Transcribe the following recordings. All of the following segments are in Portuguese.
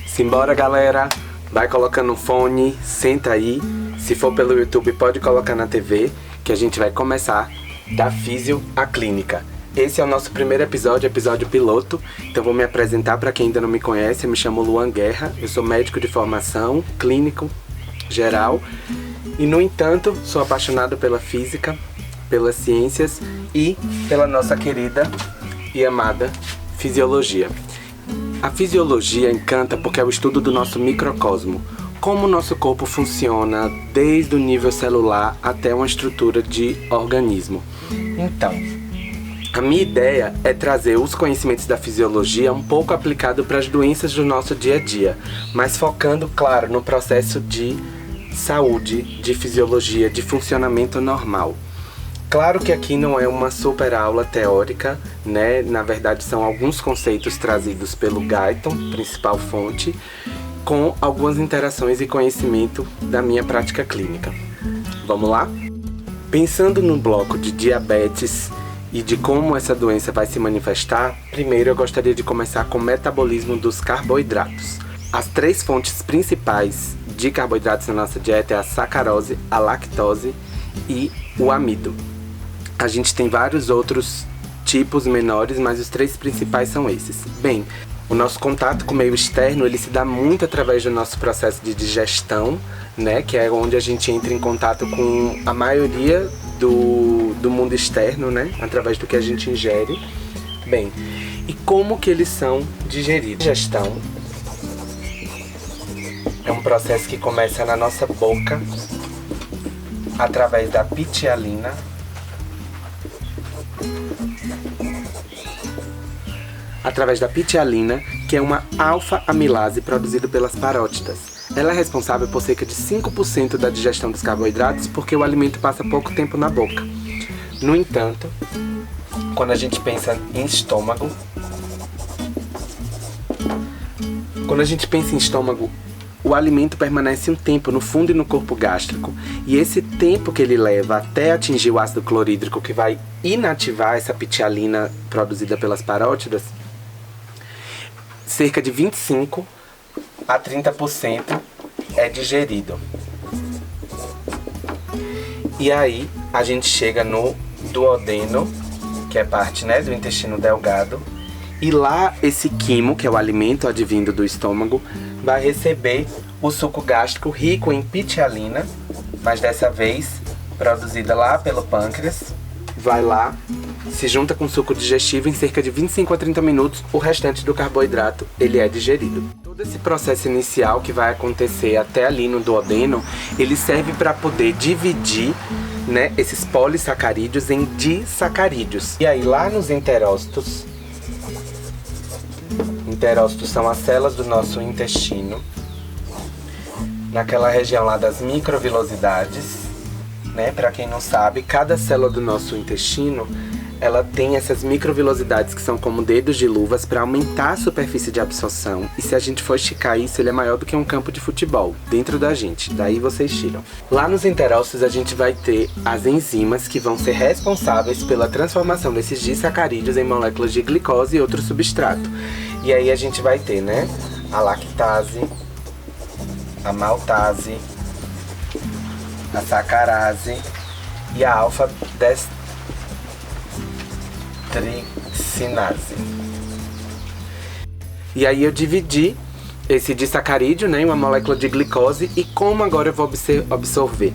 Simbora, galera! Vai colocando o fone, senta aí. Se for pelo YouTube, pode colocar na TV, que a gente vai começar da Físio à Clínica. Esse é o nosso primeiro episódio piloto. Então vou me apresentar para quem ainda não me conhece. Eu me chamo Luan Guerra, eu sou médico de formação, clínico geral. E, no entanto, sou apaixonado pela física, pelas ciências e pela nossa querida e amada fisiologia. A fisiologia encanta porque é o estudo do nosso microcosmo, como o nosso corpo funciona desde o nível celular até uma estrutura de organismo. Então, a minha ideia é trazer os conhecimentos da fisiologia um pouco aplicado para as doenças do nosso dia a dia, mas focando, claro, no processo de saúde, de fisiologia, de funcionamento normal. Claro que aqui não é uma super aula teórica, né? Na verdade, são alguns conceitos trazidos pelo Guyton, principal fonte, com algumas interações e conhecimento da minha prática clínica. Vamos lá? Pensando no bloco de diabetes e de como essa doença vai se manifestar, primeiro eu gostaria de começar com o metabolismo dos carboidratos. As três fontes principais de carboidratos na nossa dieta é a sacarose, a lactose e o amido. A gente tem vários outros tipos menores, mas os três principais são esses. Bem, o nosso contato com o meio externo, ele se dá muito através do nosso processo de digestão, né? Que é onde a gente entra em contato com a maioria do mundo externo, né? Através do que a gente ingere. Bem, e como que eles são digeridos? Digestão é um processo que começa na nossa boca, através da pitialina, que é uma alfa-amilase produzida pelas parótidas. Ela é responsável por cerca de 5% da digestão dos carboidratos porque o alimento passa pouco tempo na boca. No entanto, quando a gente pensa em estômago, o alimento permanece um tempo no fundo e no corpo gástrico. E esse tempo que ele leva até atingir o ácido clorídrico, que vai inativar essa pitialina produzida pelas parótidas, cerca de 25 a 30% é digerido. E aí a gente chega no duodeno, que é parte, né, do intestino delgado. E lá esse quimo, que é o alimento advindo do estômago, vai receber o suco gástrico rico em pitialina, mas dessa vez produzida lá pelo pâncreas. Vai lá, se junta com o suco digestivo, em cerca de 25 a 30 minutos, o restante do carboidrato ele é digerido. Todo esse processo inicial que vai acontecer até ali no duodeno, ele serve para poder dividir, né, esses polissacarídeos em disacarídeos. E aí lá nos enterócitos são as células do nosso intestino, naquela região lá das microvilosidades, né? Para quem não sabe, cada célula do nosso intestino, ela tem essas microvilosidades que são como dedos de luvas para aumentar a superfície de absorção. E se a gente for esticar isso, ele é maior do que um campo de futebol dentro da gente. Daí vocês tiram. Lá nos enterócitos a gente vai ter as enzimas que vão ser responsáveis pela transformação desses disacarídeos em moléculas de glicose e outro substrato. E aí a gente vai ter, né, a lactase, a maltase, a sacarase e a alfa-destricinase. E aí eu dividi esse disacarídeo, né, em uma molécula de glicose. E como agora eu vou absorver?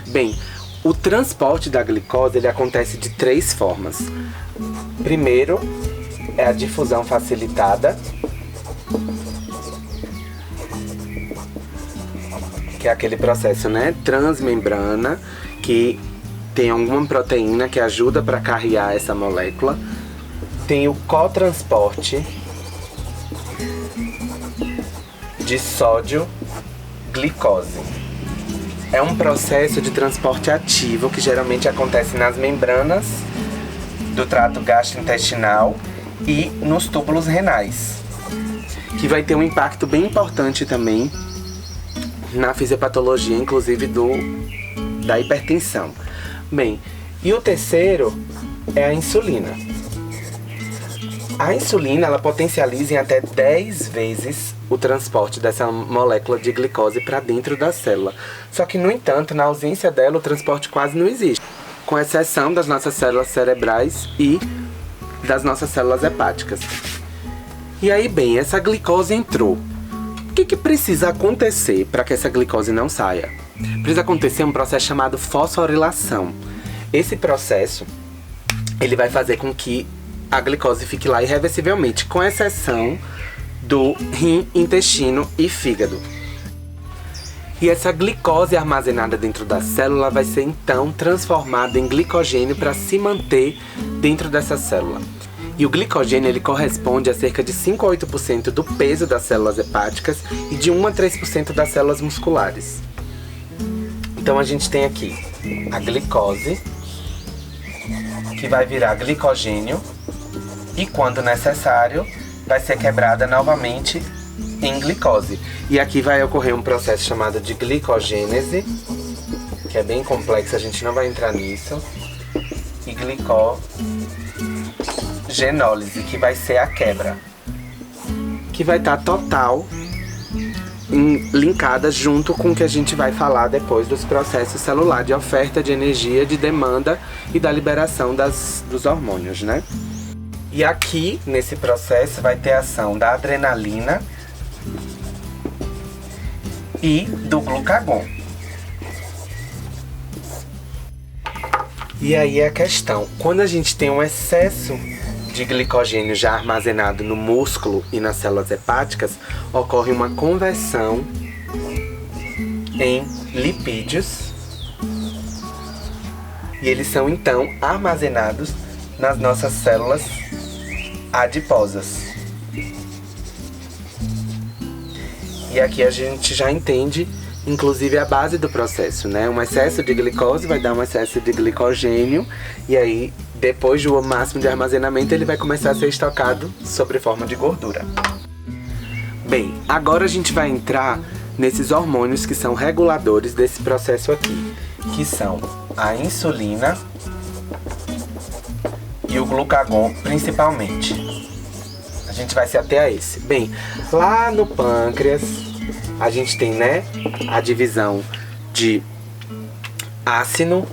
Bem, o transporte da glicose ele acontece de três formas. Primeiro é a difusão facilitada, que é aquele processo, né, transmembrana, que tem alguma proteína que ajuda para carrear essa molécula. Tem o cotransporte de sódio-glicose. É um processo de transporte ativo que geralmente acontece nas membranas do trato gastrointestinal e nos túbulos renais, que vai ter um impacto bem importante também na fisiopatologia, inclusive da hipertensão. Bem, e o terceiro é a insulina. A insulina, ela potencializa em até 10 vezes o transporte dessa molécula de glicose para dentro da célula. Só que, no entanto, na ausência dela, o transporte quase não existe, com exceção das nossas células cerebrais e das nossas células hepáticas. E aí, bem, essa glicose entrou. O que precisa acontecer para que essa glicose não saia? Precisa acontecer um processo chamado fosforilação. Esse processo, ele vai fazer com que a glicose fique lá irreversivelmente, com exceção do rim, intestino e fígado. E essa glicose armazenada dentro da célula vai ser então transformada em glicogênio para se manter dentro dessa célula. E o glicogênio, ele corresponde a cerca de 5 a 8% do peso das células hepáticas e de 1 a 3% das células musculares. Então a gente tem aqui a glicose, que vai virar glicogênio, e quando necessário, vai ser quebrada novamente em glicose. E aqui vai ocorrer um processo chamado de glicogênese, que é bem complexo, a gente não vai entrar nisso. E glicogenólise, que vai ser a quebra, que vai estar total linkada junto com o que a gente vai falar depois dos processos celulares de oferta de energia, de demanda e da liberação dos hormônios, né? E aqui, nesse processo, vai ter a ação da adrenalina e do glucagon. E aí a questão, quando a gente tem um excesso de glicogênio já armazenado no músculo e nas células hepáticas, ocorre uma conversão em lipídios e eles são então armazenados nas nossas células adiposas. E aqui a gente já entende, inclusive, a base do processo, né? Um excesso de glicose vai dar um excesso de glicogênio e aí, depois do máximo de armazenamento, ele vai começar a ser estocado sob forma de gordura. Bem, agora a gente vai entrar nesses hormônios que são reguladores desse processo aqui, que são a insulina e o glucagon, principalmente. A gente vai se ater a esse. Bem, lá no pâncreas, a gente tem, né, a divisão de ácino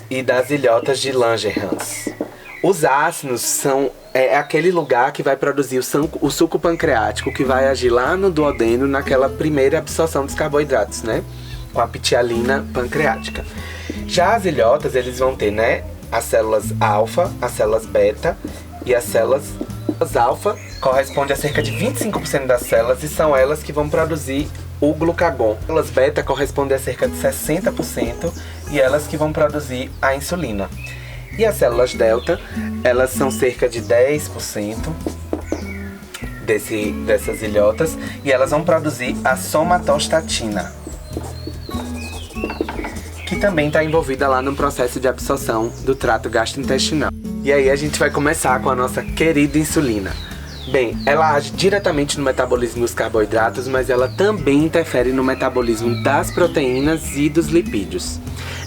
e das ilhotas de Langerhans. Os ácinos são aquele lugar que vai produzir o suco pancreático, que vai agir lá no duodeno naquela primeira absorção dos carboidratos, né? Com a pitialina pancreática. Já as ilhotas, eles vão ter, né, as células alfa, as células beta e as células alfa corresponde a cerca de 25% das células e são elas que vão produzir o glucagon. As células beta correspondem a cerca de 60% e elas que vão produzir a insulina. E as células delta, elas são cerca de 10% dessas ilhotas e elas vão produzir a somatostatina, que também está envolvida lá no processo de absorção do trato gastrointestinal. E aí a gente vai começar com a nossa querida insulina. Bem, ela age diretamente no metabolismo dos carboidratos, mas ela também interfere no metabolismo das proteínas e dos lipídios.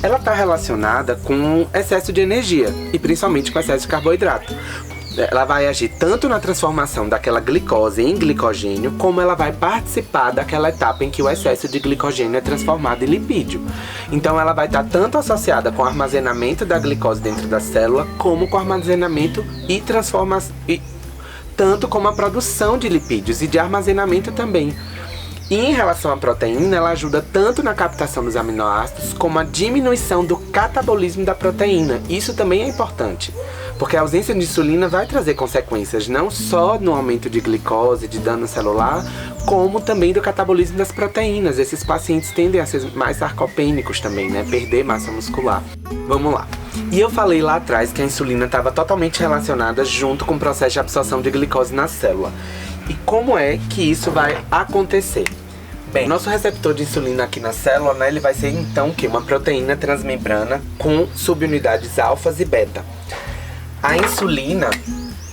Ela está relacionada com excesso de energia e principalmente com excesso de carboidrato. Ela vai agir tanto na transformação daquela glicose em glicogênio, como ela vai participar daquela etapa em que o excesso de glicogênio é transformado em lipídio. Então ela vai estar tanto associada com o armazenamento da glicose dentro da célula, como com o armazenamento e transformação, tanto como a produção de lipídios e de armazenamento também. E em relação à proteína, ela ajuda tanto na captação dos aminoácidos, como a diminuição do catabolismo da proteína. Isso também é importante, porque a ausência de insulina vai trazer consequências não só no aumento de glicose, de dano celular, como também do catabolismo das proteínas. Esses pacientes tendem a ser mais sarcopênicos também, né? Perder massa muscular. Vamos lá. E eu falei lá atrás que a insulina estava totalmente relacionada junto com o processo de absorção de glicose na célula. E como é que isso vai acontecer? Bem, nosso receptor de insulina aqui na célula, né, ele vai ser então que uma proteína transmembrana com subunidades alfas e beta. A insulina,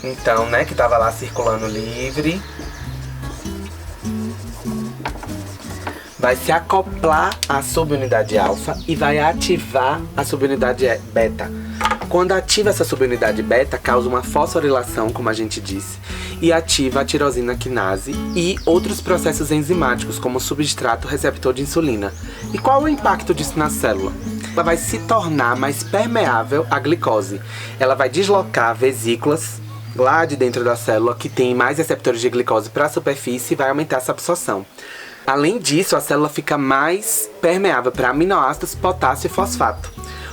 então, né, que estava lá circulando livre, vai se acoplar à subunidade alfa e vai ativar a subunidade beta. Quando ativa essa subunidade beta, causa uma fosforilação, como a gente disse, e ativa a tirosina quinase e outros processos enzimáticos, como o substrato receptor de insulina. E qual é o impacto disso na célula? Ela vai se tornar mais permeável à glicose. Ela vai deslocar vesículas lá de dentro da célula que tem mais receptores de glicose para a superfície e vai aumentar essa absorção. Além disso, a célula fica mais permeável para aminoácidos, potássio e fosfato.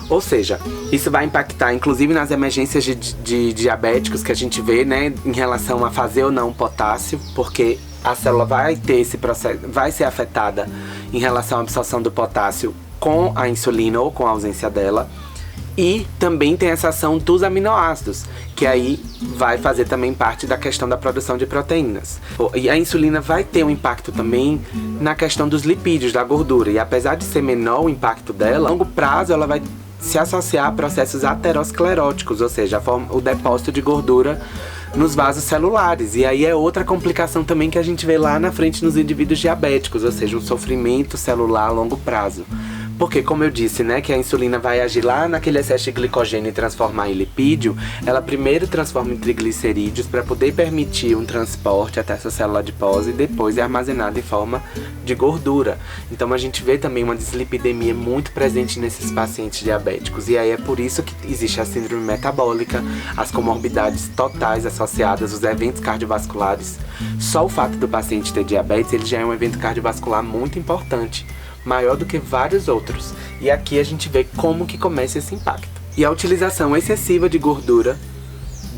Ou seja, isso vai impactar inclusive nas emergências de diabéticos que a gente vê, né, em relação a fazer ou não potássio, porque a célula vai ter esse processo, vai ser afetada em relação à absorção do potássio com a insulina ou com a ausência dela. E também tem essa ação dos aminoácidos, que aí vai fazer também parte da questão da produção de proteínas. E a insulina vai ter um impacto também na questão dos lipídios, da gordura. E apesar de ser menor o impacto dela, a longo prazo ela vai se associar a processos ateroscleróticos, ou seja, o depósito de gordura nos vasos celulares. E aí é outra complicação também que a gente vê lá na frente nos indivíduos diabéticos, ou seja, um sofrimento celular a longo prazo. Porque, como eu disse, né, que a insulina vai agir lá naquele excesso de glicogênio e transformar em lipídio, ela primeiro transforma em triglicerídeos para poder permitir um transporte até essa célula adiposa e depois é armazenada em forma de gordura. Então a gente vê também uma dislipidemia muito presente nesses pacientes diabéticos. E aí é por isso que existe a síndrome metabólica, as comorbidades totais associadas, os eventos cardiovasculares. Só o fato do paciente ter diabetes, ele já é um evento cardiovascular muito importante, maior do que vários outros. E aqui a gente vê como que começa esse impacto. E a utilização excessiva de gordura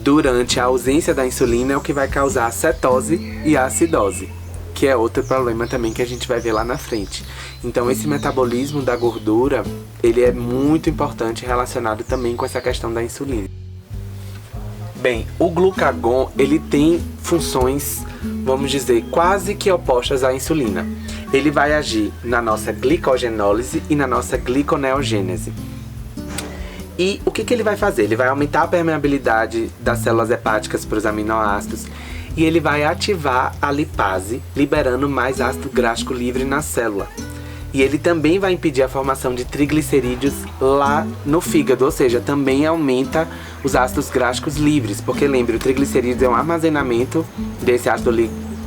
durante a ausência da insulina é o que vai causar a cetose e a acidose, que é outro problema também que a gente vai ver lá na frente. Então esse metabolismo da gordura, ele é muito importante, relacionado também com essa questão da insulina. Bem, o glucagon, ele tem funções, vamos dizer, quase que opostas à insulina. Ele vai agir na nossa glicogenólise e na nossa gliconeogênese. E o que ele vai fazer? Ele vai aumentar a permeabilidade das células hepáticas para os aminoácidos e ele vai ativar a lipase, liberando mais ácido gráfico livre na célula. E ele também vai impedir a formação de triglicerídeos lá no fígado, ou seja, também aumenta os ácidos gráficos livres, porque lembre, o triglicerídeo é um armazenamento desse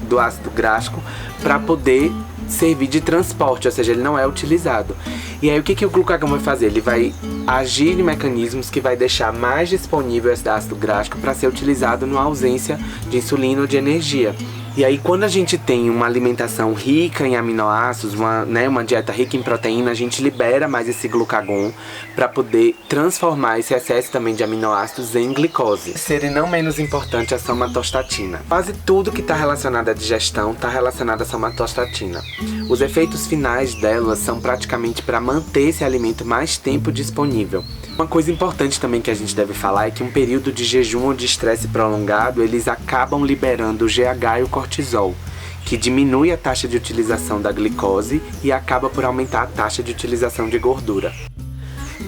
do ácido gráfico para poder servir de transporte, ou seja, ele não é utilizado. E aí o que o glucagon vai fazer? Ele vai agir em mecanismos que vai deixar mais disponível esse ácido gráfico para ser utilizado na ausência de insulina ou de energia. E aí quando a gente tem uma alimentação rica em aminoácidos, uma dieta rica em proteína, a gente libera mais esse glucagon para poder transformar esse excesso também de aminoácidos em glicose. Ser não menos importante a somatostatina. Quase tudo que está relacionado à digestão está relacionado à somatostatina. Os efeitos finais delas são praticamente para manter esse alimento mais tempo disponível. Uma coisa importante também que a gente deve falar é que um período de jejum ou de estresse prolongado, eles acabam liberando o GH e o cortisol, que diminui a taxa de utilização da glicose e acaba por aumentar a taxa de utilização de gordura.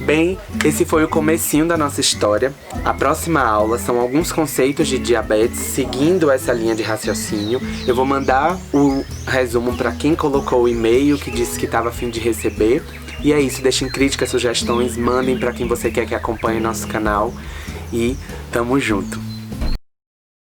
Bem, esse foi o comecinho da nossa história. A próxima aula são alguns conceitos de diabetes, seguindo essa linha de raciocínio. Eu vou mandar o resumo para quem colocou o e-mail, que disse que estava a fim de receber. E é isso, deixem críticas, sugestões, mandem para quem você quer que acompanhe nosso canal. E tamo junto!